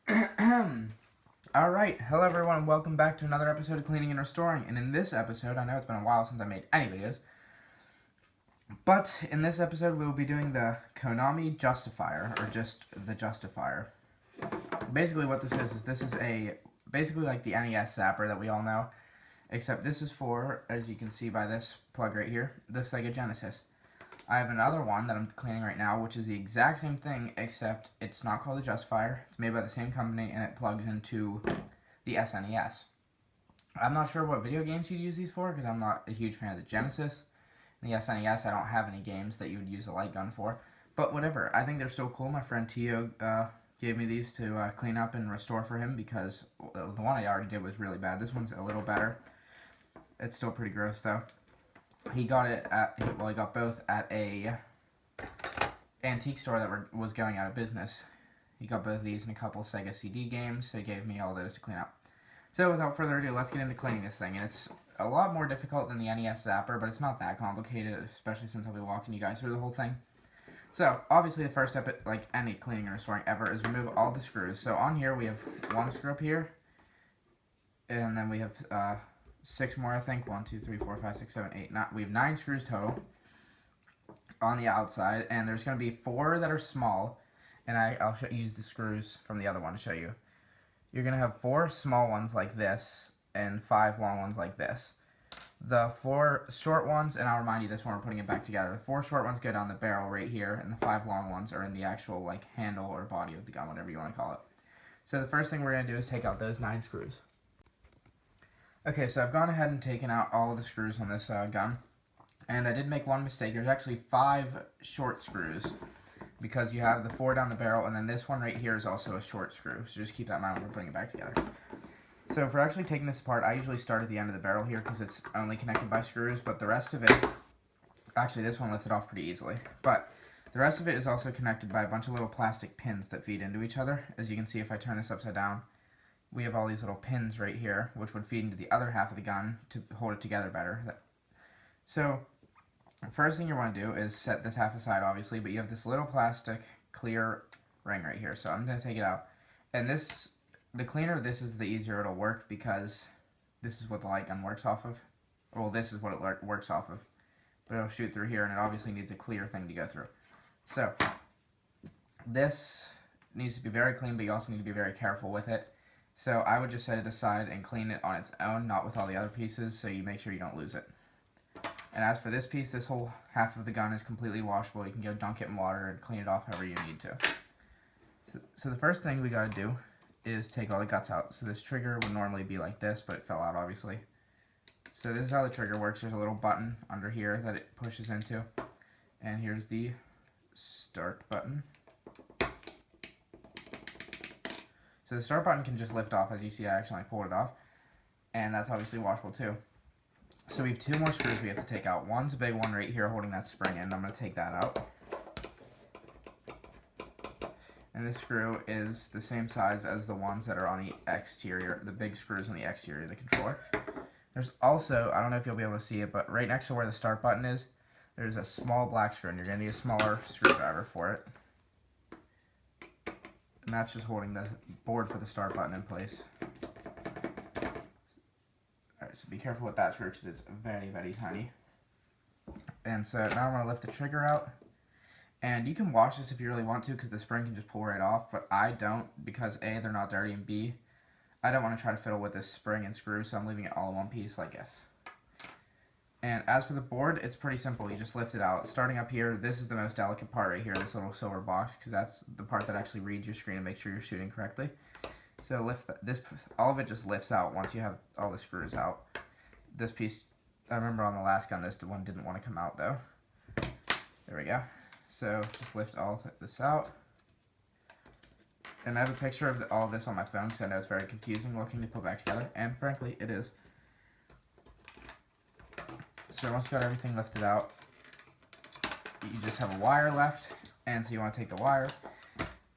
Alright, hello everyone, and welcome back to another episode of Cleaning and Restoring. And in this episode, I know it's been a while since I made any videos, but in this episode we will be doing the Konami Justifier, or just the Justifier. Basically what this is basically like the NES Zapper that we all know, except this is for, as you can see by this plug right here, the Sega Genesis. I have another one that I'm cleaning right now, which is the exact same thing, except it's not called the Justifier. It's made by the same company, and it plugs into the SNES. I'm not sure what video games you'd use these for, because I'm not a huge fan of the Genesis. In the SNES, I don't have any games that you would use a light gun for. But whatever, I think they're still cool. My friend Tio gave me these to clean up and restore for him, because the one I already did was really bad. This one's a little better. It's still pretty gross, though. He got it he got both at a antique store that was going out of business. He got both of these and a couple Sega CD games, so he gave me all those to clean up. So without further ado, let's get into cleaning this thing. And it's a lot more difficult than the NES Zapper, but it's not that complicated, especially since I'll be walking you guys through the whole thing. So, obviously the first step, like any cleaning and restoring ever, is remove all the screws. So on here, we have one screw up here, and then we have 6 more, I think. 1, 2, 3, 4, 5, 6, 7, 8, 9. We have 9 screws total on the outside, and there's going to be 4 that are small, and I'll use the screws from the other one to show you. You're going to have 4 small ones like this, and 5 long ones like this. The 4 short ones, and I'll remind you this when we're putting it back together, the 4 short ones go down the barrel right here, and the 5 long ones are in the actual like handle or body of the gun, whatever you want to call it. So the first thing we're going to do is take out those 9 screws. Okay, so I've gone ahead and taken out all of the screws on this gun, and I did make one mistake. There's actually 5 short screws, because you have the 4 down the barrel, and then this one right here is also a short screw, so just keep that in mind when we're putting it back together. So for actually taking this apart, I usually start at the end of the barrel here, because it's only connected by screws, but the rest of it, actually this one lifts it off pretty easily, but the rest of it is also connected by a bunch of little plastic pins that feed into each other. As you can see, if I turn this upside down, we have all these little pins right here, which would feed into the other half of the gun to hold it together better. So, first thing you want to do is set this half aside, obviously, but you have this little plastic clear ring right here. So I'm going to take it out. And the cleaner this is, the easier it'll work, because this is what the light gun works off of. Well, this is what it works off of. But it'll shoot through here, and it obviously needs a clear thing to go through. So, this needs to be very clean, but you also need to be very careful with it. So I would just set it aside and clean it on its own, not with all the other pieces, so you make sure you don't lose it. And as for this piece, this whole half of the gun is completely washable. You can go dunk it in water and clean it off however you need to. So the first thing we gotta do is take all the guts out. So this trigger would normally be like this, but it fell out obviously. So this is how the trigger works. There's a little button under here that it pushes into. And here's the start button. So the start button can just lift off. As you see, I accidentally pulled it off. And that's obviously washable too. So we have 2 more screws we have to take out. One's a big one right here holding that spring in. I'm going to take that out. And this screw is the same size as the ones that are on the exterior, the big screws on the exterior of the controller. There's also, I don't know if you'll be able to see it, but right next to where the start button is, there's a small black screw, and you're going to need a smaller screwdriver for it. And that's just holding the board for the start button in place. Alright, so be careful with that screw because it's very, very tiny. And so now I'm going to lift the trigger out. And you can wash this if you really want to, because the spring can just pull right off, but I don't, because A, they're not dirty, and B, I don't want to try to fiddle with this spring and screw, so I'm leaving it all in one piece like this. And as for the board, it's pretty simple. You just lift it out. Starting up here, this is the most delicate part right here, this little silver box, because that's the part that actually reads your screen and makes sure you're shooting correctly. So all of it just lifts out once you have all the screws out. This piece, I remember on the last gun, this one didn't want to come out though. There we go. So just lift all of this out. And I have a picture of all of this on my phone, because I know it's very confusing looking to put back together, and frankly, it is. So once you got everything lifted out, you just have a wire left, and so you want to take the wire,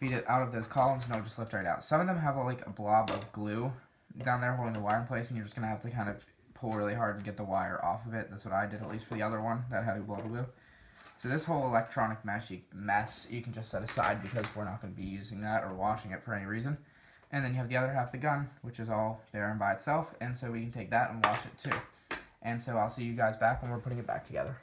feed it out of those columns, and it'll just lift right out. Some of them have like a blob of glue down there holding the wire in place, and you're just going to have to kind of pull really hard and get the wire off of it. That's what I did, at least for the other one that had a blob of glue. So this whole electronic mess you can just set aside, because we're not going to be using that or washing it for any reason. And then you have the other half of the gun, which is all barren by itself, and so we can take that and wash it too. And so I'll see you guys back when we're putting it back together.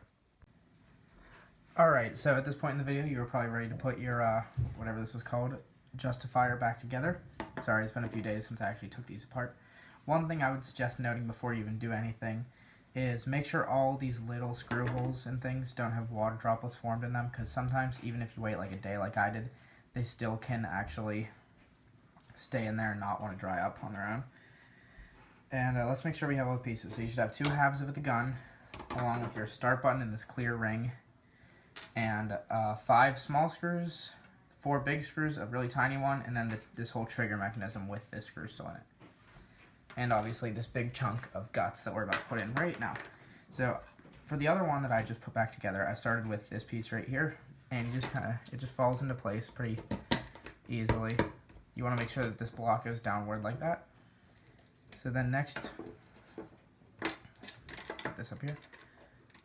Alright, so at this point in the video, you were probably ready to put your, whatever this was called, Justifier back together. Sorry, it's been a few days since I actually took these apart. One thing I would suggest noting before you even do anything is make sure all these little screw holes and things don't have water droplets formed in them, because sometimes, even if you wait like a day like I did, they still can actually stay in there and not want to dry up on their own. And let's make sure we have all the pieces. So you should have 2 halves of the gun, along with your start button in this clear ring, and 5 small screws, 4 big screws, a really tiny one, and then this whole trigger mechanism with this screw still in it. And obviously this big chunk of guts that we're about to put in right now. So for the other one that I just put back together, I started with this piece right here, and it just falls into place pretty easily. You want to make sure that this block goes downward like that. So then next, put this up here.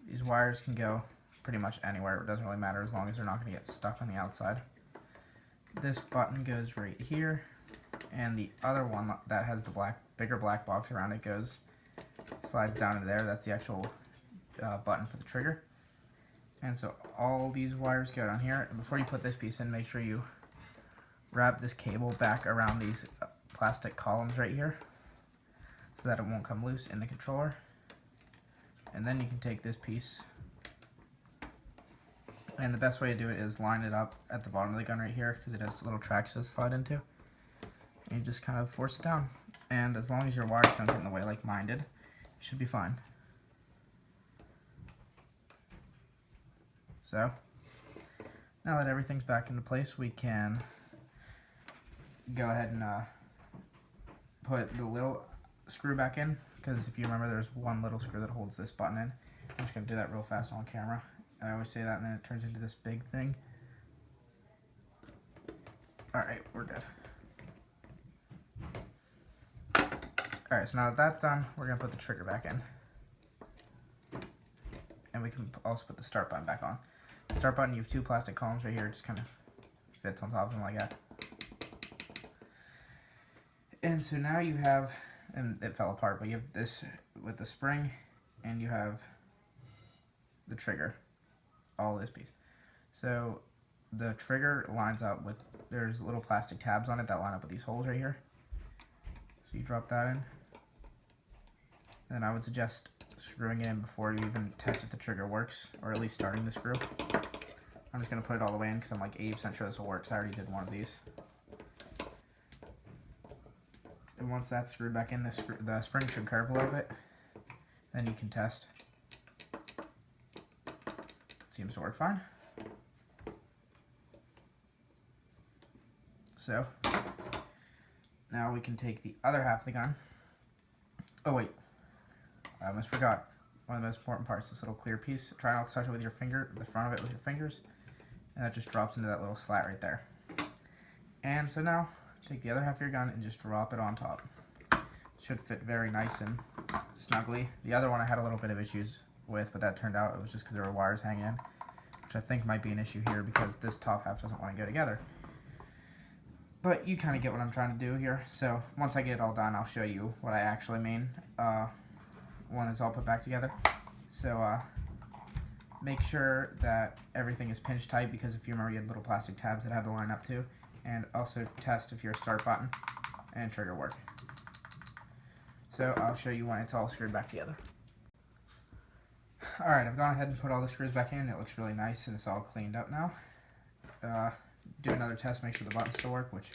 These wires can go pretty much anywhere. It doesn't really matter as long as they're not going to get stuck on the outside. This button goes right here, and the other one that has the bigger black box around it slides down into there. That's the actual button for the trigger. And so all these wires go down here. And before you put this piece in, make sure you wrap this cable back around these plastic columns right here so that it won't come loose in the controller. And then you can take this piece, and the best way to do it is line it up at the bottom of the gun right here, because it has little tracks to slide into. And you just kind of force it down. And as long as your wires don't get in the way like mine did, you should be fine. So, now that everything's back into place, we can go ahead and put the little screw back in, because if you remember, there's one little screw that holds this button in. I'm just going to do that real fast on camera. I always say that, and then it turns into this big thing. Alright, we're good. Alright, so now that that's done, we're going to put the trigger back in. And we can also put the start button back on. The start button, you have 2 plastic columns right here. It just kind of fits on top of them like that. And so now you have, and it fell apart, but you have this with the spring, and you have the trigger, all this piece. So the trigger lines up with, there's little plastic tabs on it that line up with these holes right here. So you drop that in. Then I would suggest screwing it in before you even test if the trigger works, or at least starting the screw. I'm just going to put it all the way in because I'm like 80% sure this will work, because I already did one of these. And once that's screwed back in, the spring should curve a little bit. Then you can test. It seems to work fine. So, now we can take the other half of the gun. Oh wait, I almost forgot. One of the most important parts, this little clear piece. Try not to touch it with your finger, the front of it with your fingers. And that just drops into that little slat right there. And so now, take the other half of your gun and just drop it on top. It should fit very nice and snugly. The other one I had a little bit of issues with, but that turned out it was just because there were wires hanging in, which I think might be an issue here because this top half doesn't want to go together. But you kind of get what I'm trying to do here. So once I get it all done, I'll show you what I actually mean when it's all put back together. So make sure that everything is pinch tight, because if you remember, you had little plastic tabs that had to line up too. And also test if your start button and trigger work. So I'll show you when it's all screwed back together. Alright, I've gone ahead and put all the screws back in. It looks really nice and it's all cleaned up now. Do another test, make sure the buttons still work, which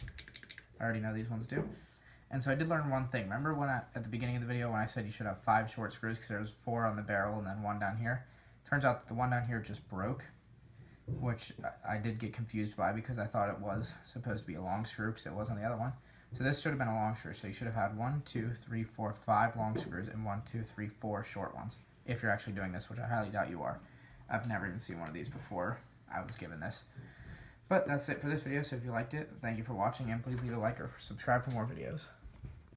I already know these ones do. And so I did learn one thing. Remember when at the beginning of the video when I said you should have 5 short screws, because there was 4 on the barrel and then 1 down here? Turns out that the one down here just broke, which I did get confused by because I thought it was supposed to be a long screw because it was on the other one. So this should have been a long screw. So you should have had 1, 2, 3, 4, 5 long screws and 1, 2, 3, 4 short ones. If you're actually doing this, which I highly doubt you are. I've never even seen one of these before I was given this. But that's it for this video. So if you liked it, thank you for watching, and please leave a like or subscribe for more videos.